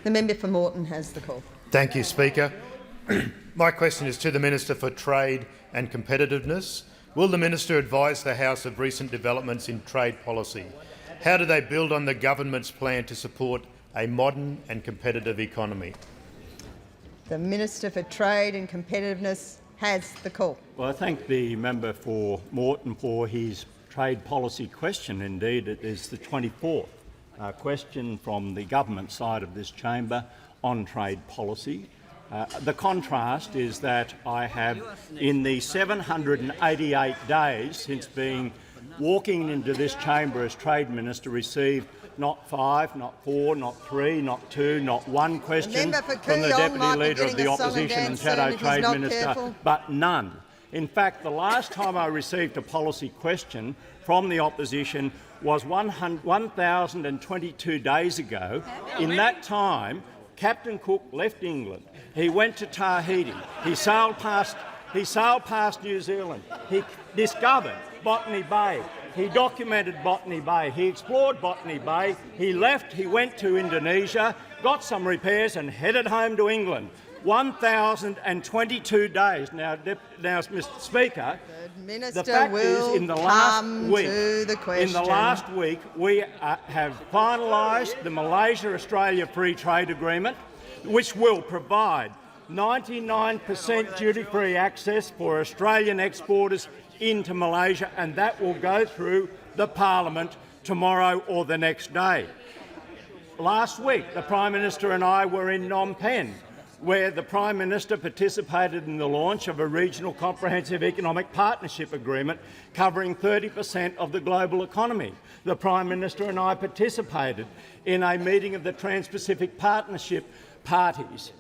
The member for Moreton has the call. Thank you, Speaker. My question is to the Minister for Trade and Competitiveness. Will the Minister advise the House of recent developments in trade policy? How do they build on the government's plan to support a modern and competitive economy? The Minister for Trade and Competitiveness has the call. Well, I thank the member for Moreton for his trade policy question. Indeed, it is the 24th question from the government side of this chamber on trade policy. The contrast is that I have, in the 788 days since walking into this chamber as Trade Minister, received not 5, not 4, not 3, not 2, not 1 question from the Deputy Leader of the Opposition and Shadow Trade Minister, but none. In fact, the last time I received a policy question from the Opposition was 1,022 days ago. In that time, Captain Cook left England. He went to Tahiti. He sailed past New Zealand. He discovered Botany Bay. He documented Botany Bay. He explored Botany Bay. He left. He went to Indonesia, got some repairs, and headed home to England. 1,022 days. Now, Mr. Speaker, the fact is, in the last week, we have finalised the Malaysia-Australia Free Trade Agreement, which will provide 99% duty-free access for Australian exporters into Malaysia, and that will go through the Parliament tomorrow or the next day. Last week, the Prime Minister and I were in Phnom Penh, where the Prime Minister participated in the launch of a regional comprehensive economic partnership agreement covering 30% of the global economy. The Prime Minister and I participated in a meeting of the Trans-Pacific Partnership parties,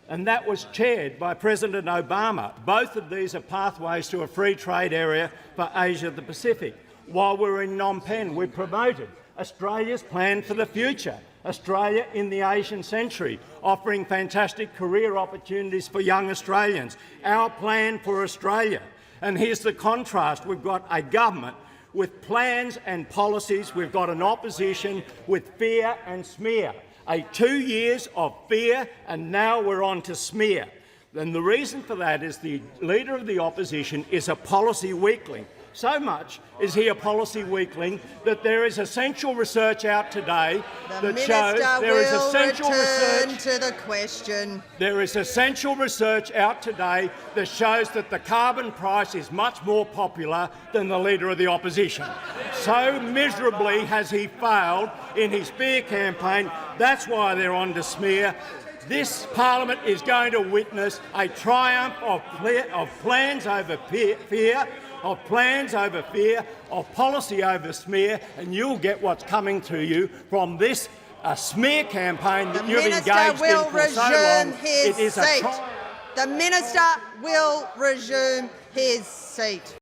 and that was chaired by President Obama. Both of these are pathways to a free trade area for Asia Pacific. While we were in Phnom Penh, we promoted Australia's plan for the future, Australia in the Asian century, offering fantastic career opportunities for young Australians, our plan for Australia. And here's the contrast. We've got a government with plans and policies. We've got an opposition with fear and smear. 2 years of fear, and now we're on to smear. And the reason for that is the Leader of the Opposition is a policy weakling. So much is he a policy weakling that there is essential research out today that shows There is essential research out today that shows that the carbon price is much more popular than the Leader of the Opposition. So miserably has he failed in his fear campaign. That's why they're on to smear. This Parliament is going to witness a triumph of plans over fear, of plans over fear, of policy over smear, and you'll get what's coming to you from this smear campaign that you've engaged in for so long. The Minister will resume his seat.